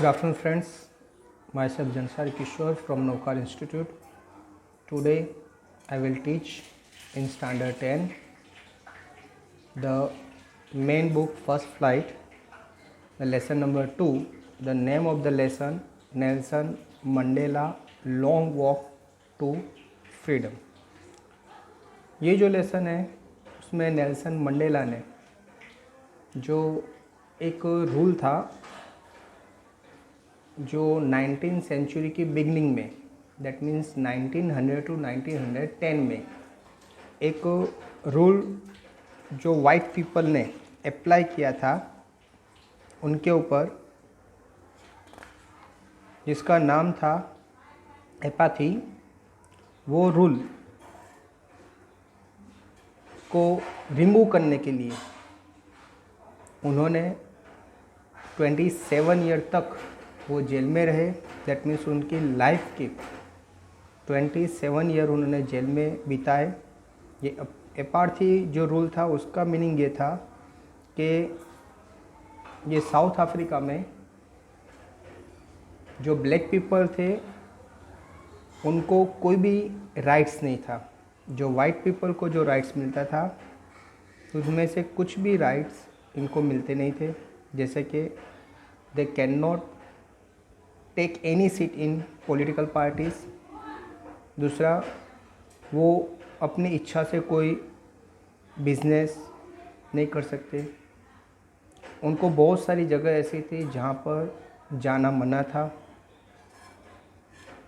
Good afternoon, friends. Myself Jansari Kishore from Naukar Institute. Today, I will teach in Standard 10 the main book First Flight, the lesson number 2. The name of the lesson Nelson Mandela Long Walk to Freedom. ये जो lesson है उसमें Nelson Mandela ने जो एक rule था जो 19th century की बिगनिंग में, दैट मीन्स 1900 टू 1910 में एक रूल जो वाइट पीपल ने अप्लाई किया था उनके ऊपर, जिसका नाम था एपाथी। वो रूल को रिमूव करने के लिए उन्होंने 27 ईयर तक वो जेल में रहे। दैट मीन्स उनकी लाइफ के 27 ईयर उन्होंने जेल में बिताए। ये एपार्थी जो रूल था उसका मीनिंग ये था कि ये साउथ अफ्रीका में जो ब्लैक पीपल थे उनको कोई भी राइट्स नहीं था। जो वाइट पीपल को जो राइट्स मिलता था उसमें से कुछ भी राइट्स इनको मिलते नहीं थे, जैसे कि they can not take any seat in political parties. दूसरा, वो अपनी इच्छा से कोई बिजनेस नहीं कर सकते। उनको बहुत सारी जगह ऐसी थी जहाँ पर जाना मना था।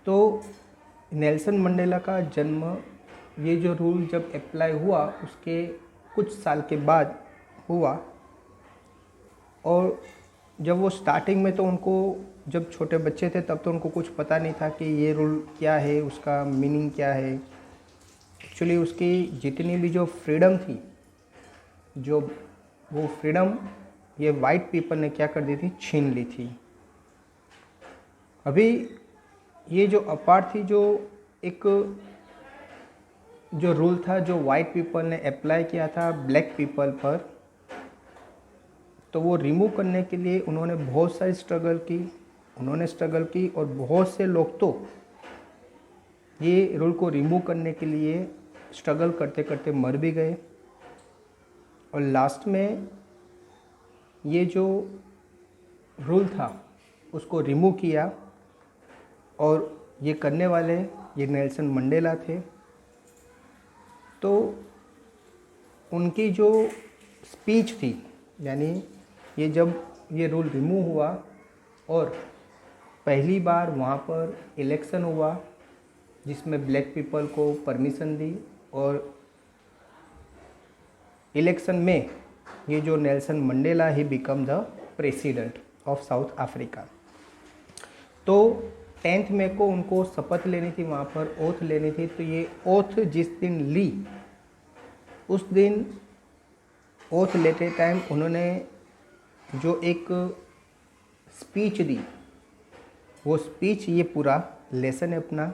तो नेल्सन मंडेला का जन्म, ये जो रूल जब अप्लाई हुआ उसके कुछ साल के बाद हुआ। और जब वो स्टार्टिंग में, तो उनको जब छोटे बच्चे थे तब तो उनको कुछ पता नहीं था कि ये रूल क्या है, उसका मीनिंग क्या है। एक्चुअली उसकी जितनी भी जो फ्रीडम थी, जो वो फ्रीडम ये वाइट पीपल ने क्या कर दी थी, छीन ली थी। अभी ये जो अपार्ट थी, जो एक जो रूल था जो वाइट पीपल ने अप्लाई किया था ब्लैक पीपल पर, तो वो रिमूव करने के लिए उन्होंने बहुत सारी स्ट्रगल की और बहुत से लोग तो ये रूल को रिमूव करने के लिए स्ट्रगल करते करते मर भी गए। और लास्ट में ये जो रूल था उसको रिमूव किया, और ये करने वाले ये नेल्सन मंडेला थे। तो उनकी जो स्पीच थी, यानी ये जब ये रूल रिमूव हुआ और पहली बार वहाँ पर इलेक्शन हुआ जिसमें ब्लैक पीपल को परमिशन दी, और इलेक्शन में ये जो Nelson Mandela he become the president of South Africa. तो 10 मई को उनको शपथ लेनी थी, वहाँ पर ओथ लेनी थी। तो ये ओथ जिस दिन ली, उस दिन ओथ लेते टाइम उन्होंने जो एक स्पीच दी, वो स्पीच, ये पूरा लेसन है अपना,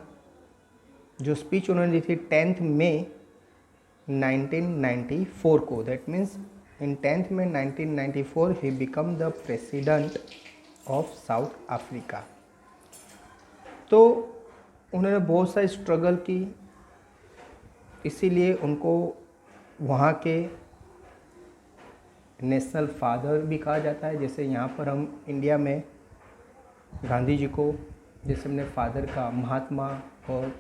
जो स्पीच उन्होंने दी थी 10 मई 1994 को। दैट मीन्स इन 10 मई 1994 he become the president of South Africa. तो उन्होंने बहुत सारी स्ट्रगल की, इसीलिए उनको वहाँ के नेशनल फादर भी कहा जाता है। जैसे यहाँ पर हम इंडिया में गांधी जी को जैसे हमने फादर का महात्मा और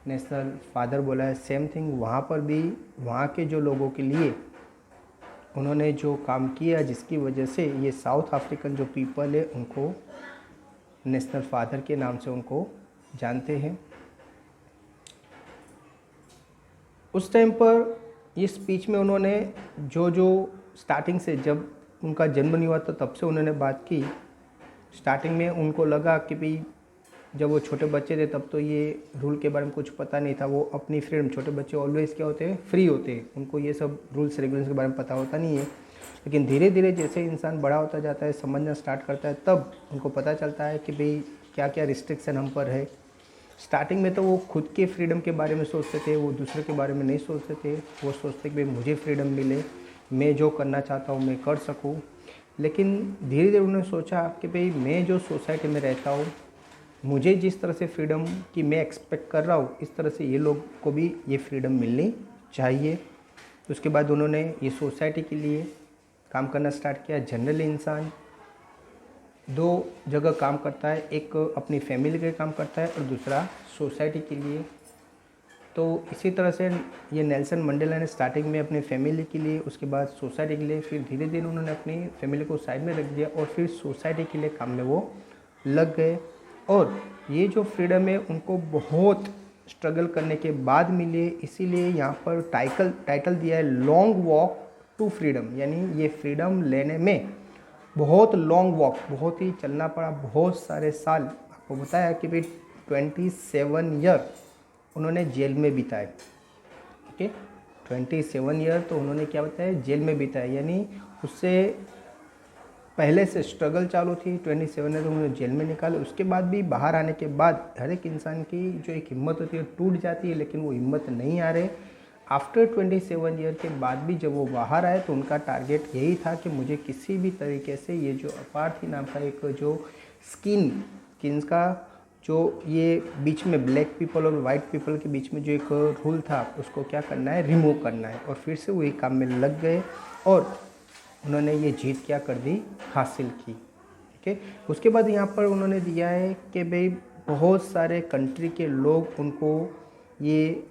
नेशनल फादर बोला है, सेम थिंग वहाँ पर भी वहाँ के जो लोगों के लिए उन्होंने जो काम किया, जिसकी वजह से ये साउथ अफ्रीकन जो पीपल है उनको नेशनल फादर के नाम से उनको जानते हैं। उस टाइम पर ये स्पीच में उन्होंने जो स्टार्टिंग से, जब उनका जन्म नहीं हुआ था तब से उन्होंने बात की। स्टार्टिंग में उनको लगा कि भाई जब वो छोटे बच्चे थे तब तो ये रूल के बारे में कुछ पता नहीं था। वो अपनी फ्रीडम, छोटे बच्चे ऑलवेज क्या होते हैं, फ्री होते हैं, उनको ये सब रूल्स रेगुलेशन के बारे में पता होता नहीं है। लेकिन धीरे धीरे जैसे इंसान बड़ा होता जाता है, समझना स्टार्ट करता है, तब उनको पता चलता है कि भाई क्या क्या रिस्ट्रिक्शन हम पर है। स्टार्टिंग में तो वो खुद के फ्रीडम के बारे में सोचते थे, वो दूसरे के बारे में नहीं सोचते थे। वो सोचते कि भाई मुझे फ्रीडम मिले, मैं जो करना चाहता हूँ मैं कर सकूँ। लेकिन धीरे धीरे उन्होंने सोचा कि भाई मैं जो सोसाइटी में रहता हूँ, मुझे जिस तरह से फ्रीडम की मैं एक्सपेक्ट कर रहा हूँ, इस तरह से ये लोग को भी ये फ्रीडम मिलनी चाहिए। तो उसके बाद उन्होंने ये सोसाइटी के लिए काम करना स्टार्ट किया। जनरली इंसान दो जगह काम करता है, एक अपनी फैमिली के लिए काम करता है और दूसरा सोसाइटी के लिए। तो इसी तरह से ये नेल्सन मंडेला ने स्टार्टिंग में अपनी फैमिली के लिए, उसके बाद सोसाइटी के लिए, फिर धीरे धीरे उन्होंने अपनी फैमिली को साइड में रख दिया और फिर सोसाइटी के लिए काम में वो लग गए। और ये जो फ्रीडम है उनको बहुत स्ट्रगल करने के बाद मिली है, इसीलिए यहाँ पर टाइटल दिया है लॉन्ग वॉक टू फ्रीडम, यानी ये फ्रीडम लेने में बहुत लॉन्ग वॉक, बहुत ही चलना पड़ा, बहुत सारे साल। आपको बताया कि भाई 27 ईयर उन्होंने जेल में बिताए। ओके, 27 ईयर तो उन्होंने क्या बताया, जेल में बिताए, यानी उससे पहले से स्ट्रगल चालू थी। 27 ईयर उन्होंने जेल में निकाले, उसके बाद भी बाहर आने के बाद हर एक इंसान की जो एक हिम्मत होती है टूट जाती है, लेकिन वो हिम्मत नहीं आ रहे। आफ्टर 27 ईयर के बाद भी जब वो बाहर आए तो उनका टारगेट यही था कि मुझे किसी भी तरीके से ये जो अपार्थी नाम का एक जो स्किन का जो ये बीच में ब्लैक पीपल और वाइट पीपल के बीच में जो एक रूल था, उसको क्या करना है, रिमूव करना है। और फिर से वही काम में लग गए और उन्होंने ये जीत क्या कर दी, हासिल की। ठीक है, उसके बाद यहाँ पर उन्होंने दिया है कि भाई बहुत सारे कंट्री के लोग उनको ये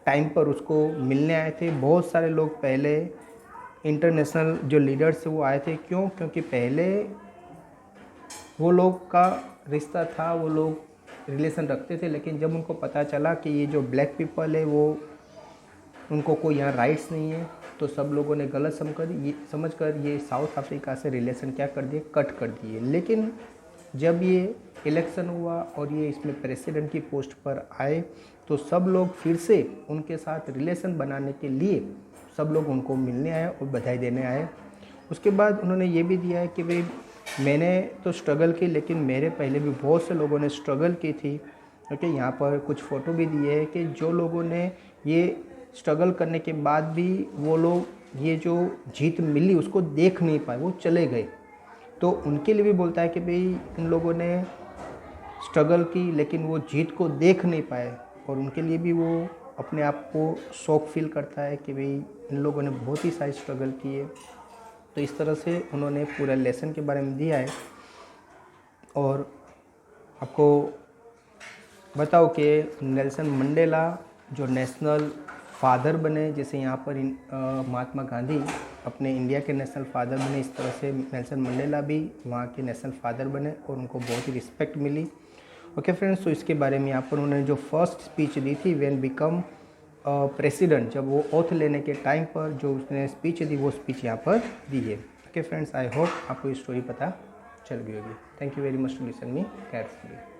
टाइम पर उसको मिलने आए थे। बहुत सारे लोग पहले इंटरनेशनल जो लीडर्स वो आए थे, क्यों? क्योंकि पहले वो लोग का रिश्ता था, वो लोग रिलेशन रखते थे, लेकिन जब उनको पता चला कि ये जो ब्लैक पीपल है वो उनको कोई यहाँ राइट्स नहीं है, तो सब लोगों ने गलत समझकर ये साउथ अफ्रीका से रिलेशन क्या कर दिए, कट कर दिए। लेकिन जब ये इलेक्शन हुआ और ये इसमें प्रेसिडेंट की पोस्ट पर आए तो सब लोग फिर से उनके साथ रिलेशन बनाने के लिए सब लोग उनको मिलने आए और बधाई देने आए। उसके बाद उन्होंने ये भी दिया है कि भाई मैंने तो स्ट्रगल की, लेकिन मेरे पहले भी बहुत से लोगों ने स्ट्रगल की थी। ओके, यहाँ पर कुछ फ़ोटो भी दिए है कि जो लोगों ने ये स्ट्रगल करने के बाद भी वो लोग ये जो जीत मिली उसको देख नहीं पाए, वो चले गए। तो उनके लिए भी बोलता है कि भाई इन लोगों ने स्ट्रगल की लेकिन वो जीत को देख नहीं पाए, और उनके लिए भी वो अपने आप को शौक फील करता है कि भाई इन लोगों ने बहुत ही सारी स्ट्रगल की है। तो इस तरह से उन्होंने पूरा लेसन के बारे में दिया है। और आपको बताओ कि नेल्सन मंडेला जो नेशनल फादर बने, जैसे यहाँ पर महात्मा गांधी अपने इंडिया के नेशनल फादर बने, इस तरह से नेल्सन मंडेला भी वहाँ के नेशनल फादर बने और उनको बहुत ही रिस्पेक्ट मिली। ओके फ्रेंड्स, तो इसके बारे में यहाँ पर उन्होंने जो फर्स्ट स्पीच दी थी व्हेन बिकम प्रेसिडेंट, जब वो ओथ लेने के टाइम पर जो उसने स्पीच दी वो स्पीच यहाँ पर दी है। ओके फ्रेंड्स, आई होप आपको ये स्टोरी पता चल गई होगी। Thank you very much to listen me carefully.